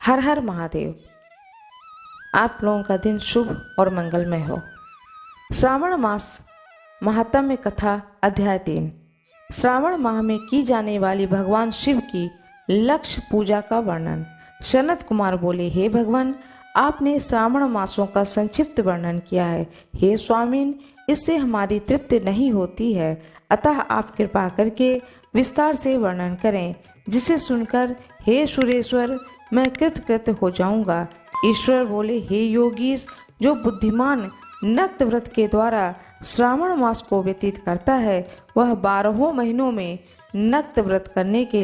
हर हर महादेव। आप लोगों का दिन शुभ और मंगलमय हो। श्रावण मास महात्म्य कथा अध्याय 3। श्रावण माह में की जाने वाली भगवान शिव की लक्ष्य पूजा का वर्णन। सनत कुमार बोले, हे भगवान, आपने श्रावण मासों का संक्षिप्त वर्णन किया है। हे स्वामीन, इससे हमारी तृप्ति नहीं होती है, अतः आप कृपा करके विस्तार से वर्णन करें, जिसे सुनकर हे सुरेश्वर मैं कृतकृत्य हो जाऊंगा। ईश्वर बोले, हे योगीश, जो बुद्धिमान नक्त व्रत के द्वारा श्रावण मास को व्यतीत करता है, वह 12 महीनों में नक्त व्रत करने के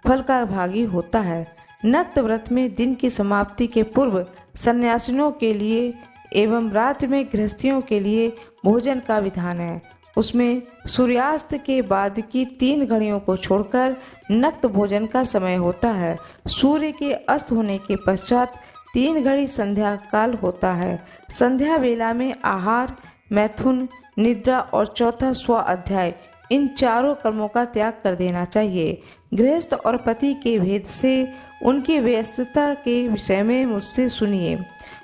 फल का भागी होता है। नक्त व्रत में दिन की समाप्ति के पूर्व सन्यासिनों के लिए एवं रात्रि में गृहस्थियों के लिए भोजन का विधान है। उसमें सूर्यास्त के बाद की 3 घड़ियों को छोड़कर नक्त भोजन का समय होता है। सूर्य के अस्त होने के पश्चात 3 घड़ी संध्या काल होता है। संध्या वेला में आहार, मैथुन, निद्रा और चौथा स्व अध्याय, इन चारों कर्मों का त्याग कर देना चाहिए। गृहस्थ और पति के भेद से उनकी व्यस्तता के विषय में मुझसे सुनिए।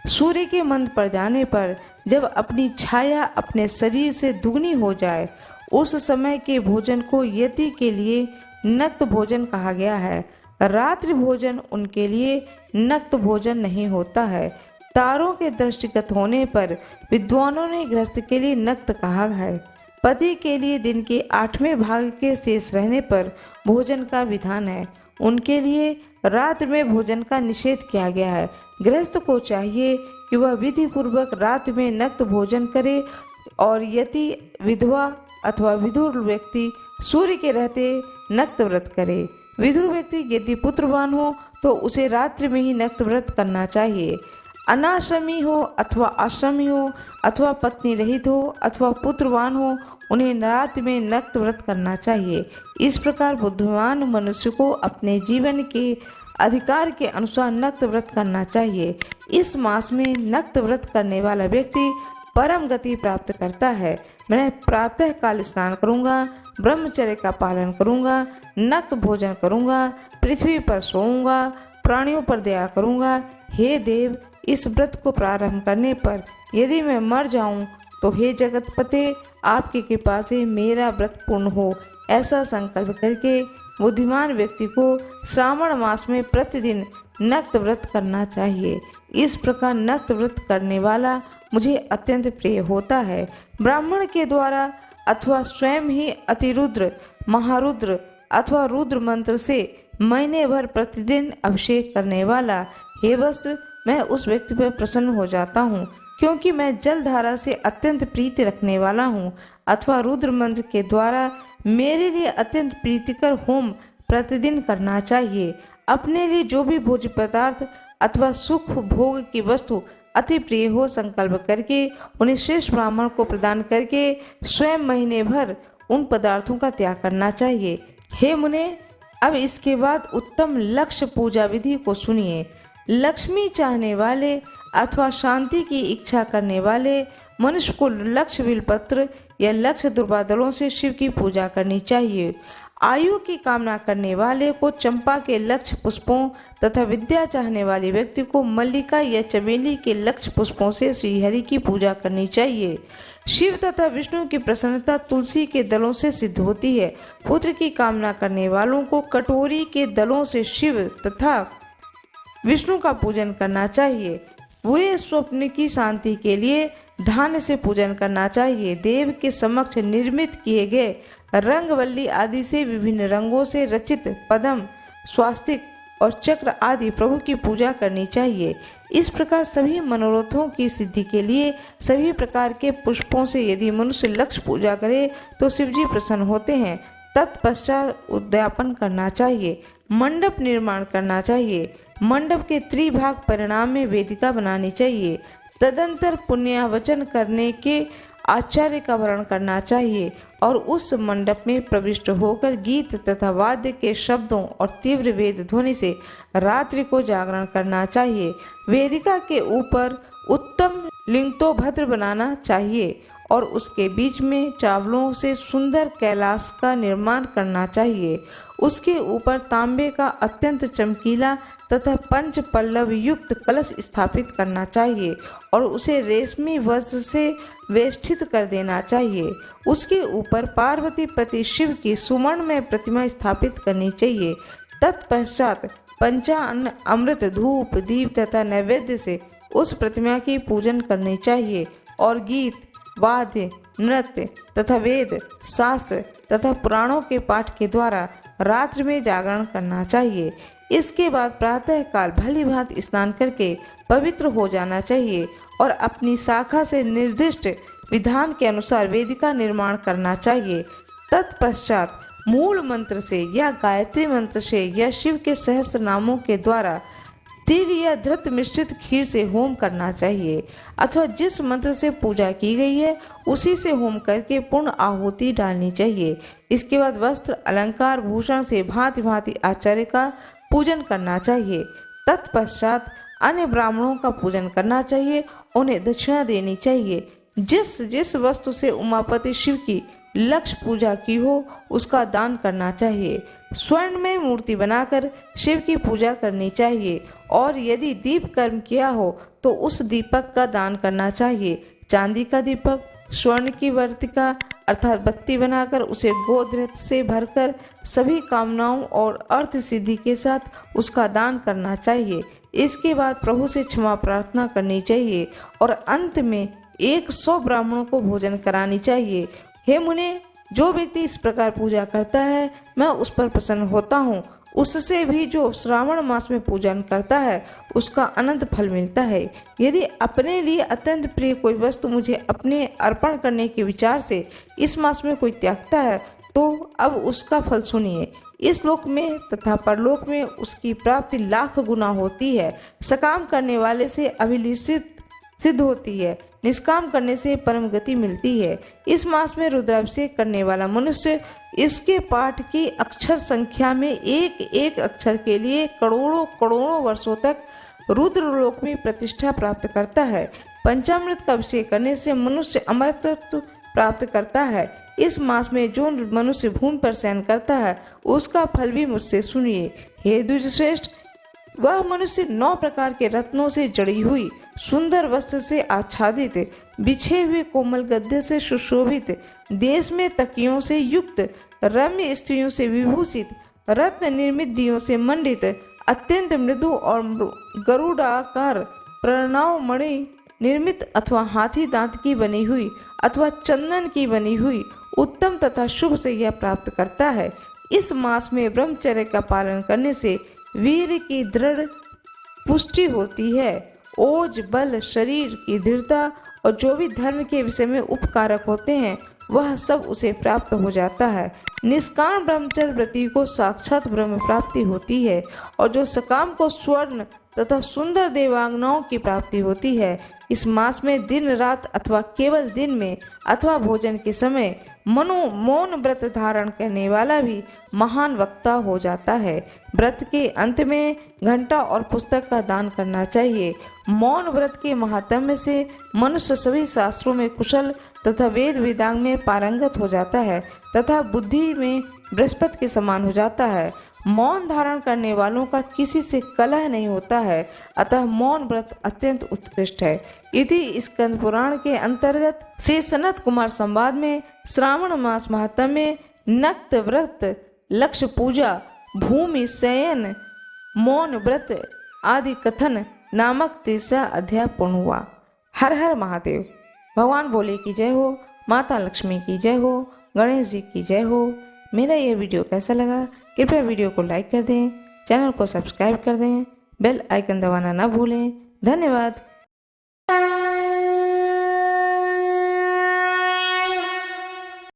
सूर्य के मंद पड़ जाने पर जब अपनी छाया अपने शरीर से दुगनी हो जाए, उस समय के भोजन को यति के लिए नक्त भोजन कहा गया है। रात्रि भोजन उनके लिए नक्त भोजन नहीं होता है। तारों के दृष्टिगत होने पर विद्वानों ने गृहस्थ के लिए नक्त कहा है। पति के लिए दिन के 8वें भाग के शेष रहने पर भोजन का विधान है। उनके लिए रात्रि में भोजन का निषेध किया गया है। गृहस्थ को चाहिए कि वह विधि पूर्वक रात में नक्त भोजन करे, और यदि विधवा अथवा विधुर व्यक्ति सूर्य के रहते नक्त व्रत करे। विधुर व्यक्ति यदि पुत्रवान हो तो उसे रात्रि में ही नक्त व्रत करना चाहिए। अनाश्रमी हो अथवा आश्रमी हो अथवा पत्नी रहित हो अथवा पुत्रवान हो, उन्हें रात में नक्त व्रत करना चाहिए। इस प्रकार बुद्धिमान मनुष्य को अपने जीवन के अधिकार के अनुसार नक्त व्रत करना चाहिए। इस मास में नक्त व्रत करने वाला व्यक्ति परम गति प्राप्त करता है। मैं प्रातः काल स्नान करूंगा, ब्रह्मचर्य का पालन करूंगा, नक्त भोजन करूंगा, पृथ्वी पर सोऊंगा, प्राणियों पर दया करूंगा। हे देव, इस व्रत को प्रारंभ करने पर यदि मैं मर जाऊं तो हे जगतपते, आपकी कृपा से मेरा व्रत पूर्ण हो, ऐसा संकल्प करके बुद्धिमान व्यक्ति को श्रावण मास में प्रतिदिन नक्त व्रत करना चाहिए। इस प्रकार नक्त व्रत करने वाला मुझे अत्यंत प्रिय होता है। ब्राह्मण के द्वारा अथवा स्वयं ही अतिरुद्र, महारुद्र अथवा रुद्र मंत्र से महीने भर प्रतिदिन अभिषेक करने वाला, हे बस, मैं उस व्यक्ति पर प्रसन्न हो जाता हूँ, क्योंकि मैं जल धारा से अत्यंत प्रीति रखने वाला हूँ। अथवा रुद्र मंत्र के द्वारा मेरे लिए अत्यंत प्रीतिकर होम प्रतिदिन करना चाहिए। अपने लिए जो भी भोज्य पदार्थ अथवा सुख भोग की वस्तु अति प्रिय हो, संकल्प करके उन्हें श्रेष्ठ ब्राह्मण को प्रदान करके स्वयं महीने भर उन पदार्थों का त्याग करना चाहिए। हे मुने, अब इसके बाद उत्तम लक्ष्य पूजा विधि को सुनिए। लक्ष्मी चाहने वाले अथवा शांति की इच्छा करने वाले मनुष्य को लक्ष्य बिलपत्र या लक्ष्य दुर्वादलों से शिव की पूजा करनी चाहिए। आयु की कामना करने वाले को चंपा के लक्ष्य पुष्पों तथा विद्या चाहने वाले व्यक्ति को मल्लिका या चमेली के लक्ष्य पुष्पों से श्रीहरि की पूजा करनी चाहिए। शिव तथा विष्णु की प्रसन्नता तुलसी के दलों से सिद्ध होती है। पुत्र की कामना करने वालों को कटोरी के दलों से शिव तथा विष्णु का पूजन करना चाहिए। बुरे स्वप्न की शांति के लिए धान्य से पूजन करना चाहिए। देव के समक्ष निर्मित किए गए रंगवल्ली आदि से विभिन्न रंगों से रचित पद्म, स्वास्तिक और चक्र आदि प्रभु की पूजा करनी चाहिए। इस प्रकार सभी मनोरथों की सिद्धि के लिए सभी प्रकार के पुष्पों से यदि मनुष्य लक्ष्य पूजा करे तो शिवजी प्रसन्न होते हैं। तत्पश्चात उद्यापन करना चाहिए, मंडप निर्माण करना चाहिए। मंडप के त्रिभाग परिणाम में वेदिका बनानी चाहिए। तदंतर पुण्यावचन करने के आचार्य का वर्ण करना चाहिए और उस मंडप में प्रविष्ट होकर गीत तथा वाद्य के शब्दों और तीव्र वेद ध्वनि से रात्रि को जागरण करना चाहिए। वेदिका के ऊपर उत्तम लिंगतोभद्र बनाना चाहिए और उसके बीच में चावलों से सुंदर कैलाश का निर्माण करना चाहिए। उसके ऊपर तांबे का अत्यंत चमकीला तथा पंच पल्लव युक्त कलश स्थापित करना चाहिए और उसे रेशमी वस्त्र से वेष्टित कर देना चाहिए। उसके ऊपर पार्वती पति शिव की सुवर्णमय प्रतिमा स्थापित करनी चाहिए। तत्पश्चात पंचान्न अमृत धूप दीप तथा नैवेद्य से उस प्रतिमा की पूजन करनी चाहिए और गीत वाद्य नृत्य तथा वेद शास्त्र तथा पुराणों के पाठ के द्वारा रात्रि में जागरण करना चाहिए। इसके बाद प्रातः काल भली भांति स्नान करके पवित्र हो जाना चाहिए और अपनी शाखा से निर्दिष्ट विधान के अनुसार वेदिका निर्माण करना चाहिए। तत्पश्चात मूल मंत्र से या गायत्री मंत्र से या शिव के सहस्त्र नामों के द्वारा तिल या धृत मिश्रित खीर से होम करना चाहिए अथवा जिस मंत्र से पूजा की गई है उसी से होम करके पूर्ण आहुति डालनी चाहिए। इसके बाद वस्त्र अलंकार भूषण से भांति भांति आचार्य का पूजन करना चाहिए। तत्पश्चात अन्य ब्राह्मणों का पूजन करना चाहिए, उन्हें दक्षिणा देनी चाहिए। जिस जिस वस्तु से उमापति शिव की लक्ष्य पूजा की हो उसका दान करना चाहिए। स्वर्ण में मूर्ति बनाकर शिव की पूजा करनी चाहिए और यदि दीप कर्म किया हो तो उस दीपक का दान करना चाहिए। चांदी का दीपक, स्वर्ण की वर्तिका अर्थात बत्ती बनाकर उसे गोधृत से भरकर सभी कामनाओं और अर्थ सिद्धि के साथ उसका दान करना चाहिए। इसके बाद प्रभु से क्षमा प्रार्थना करनी चाहिए और अंत में 100 ब्राह्मणों को भोजन करानी चाहिए। हे मुने, जो व्यक्ति इस प्रकार पूजा करता है मैं उस पर प्रसन्न होता हूँ। उससे भी जो श्रावण मास में पूजन करता है उसका अनंत फल मिलता है। यदि अपने लिए अत्यंत प्रिय कोई वस्तु मुझे अपने अर्पण करने के विचार से इस मास में कोई त्यागता है तो अब उसका फल सुनिए। इस लोक में तथा परलोक में उसकी प्राप्ति लाख गुना होती है। सकाम करने वाले से अभिलिषित सिद्ध होती है, निष्काम करने से परम गति मिलती है। इस मास में रुद्राभिषेक करने वाला मनुष्य इसके पाठ की अक्षर संख्या में एक एक अक्षर के लिए करोड़ों करोड़ों वर्षों तक रुद्रलोक में प्रतिष्ठा प्राप्त करता है। पंचामृत का अभिषेक करने से मनुष्य अमरत्व प्राप्त करता है। इस मास में जो मनुष्य भूमि पर शयन करता है उसका फल भी मुझसे सुनिए। हे द्विजश्रेष्ठ, वह मनुष्य 9 प्रकार के रत्नों से जड़ी हुई सुंदर वस्त्र से आच्छादित, बिछे हुए कोमल गद्दे से सुशोभित, देश में तकियों से युक्त, रम्य स्त्रियों से विभूषित, रत्न निर्मित दियों से मंडित, अत्यंत मृदु और गरुडाकार प्रणव मणि निर्मित अथवा हाथी दांत की बनी हुई अथवा चंदन की बनी हुई उत्तम तथा शुभ से यह प्राप्त करता है। इस मास में ब्रह्मचर्य का पालन करने से वीर की दृढ़ पुष्टि होती है। ओज बल शरीर की दृढ़ता और जो भी धर्म के विषय में उपकारक होते हैं वह सब उसे प्राप्त हो जाता है। निष्काम ब्रह्मचर्य व्रती को साक्षात ब्रह्म प्राप्ति होती है और जो सकाम को स्वर्ण तथा सुंदर देवांगनाओं की प्राप्ति होती है। इस मास में दिन रात अथवा केवल दिन में अथवा भोजन के समय मौन व्रत धारण करने वाला भी महान वक्ता हो जाता है। व्रत के अंत में घंटा और पुस्तक का दान करना चाहिए। मौन व्रत के महात्म्य से मनुष्य सभी शास्त्रों में कुशल तथा वेद वेदांग में पारंगत हो जाता है तथा बुद्धि में बृहस्पति के समान हो जाता है। मौन धारण करने वालों का किसी से कलह नहीं होता है, अतः मौन व्रत अत्यंत उत्कृष्ट है। इति स्कंद पुराण के अंतर्गत श्री सनत कुमार संवाद में श्रावण मास महात्म्य, नक्त व्रत, लक्ष्य पूजा, भूमि शयन, मौन व्रत आदि कथन नामक तीसरा अध्याय पूर्ण हुआ। हर हर महादेव। भगवान भोले की जय हो, माता लक्ष्मी की जय हो, गणेश जी की जय हो। मेरा यह वीडियो कैसा लगा कृपया वीडियो को लाइक कर दें, चैनल को सब्सक्राइब कर दें, बेल आइकन दबाना ना भूलें। धन्यवाद।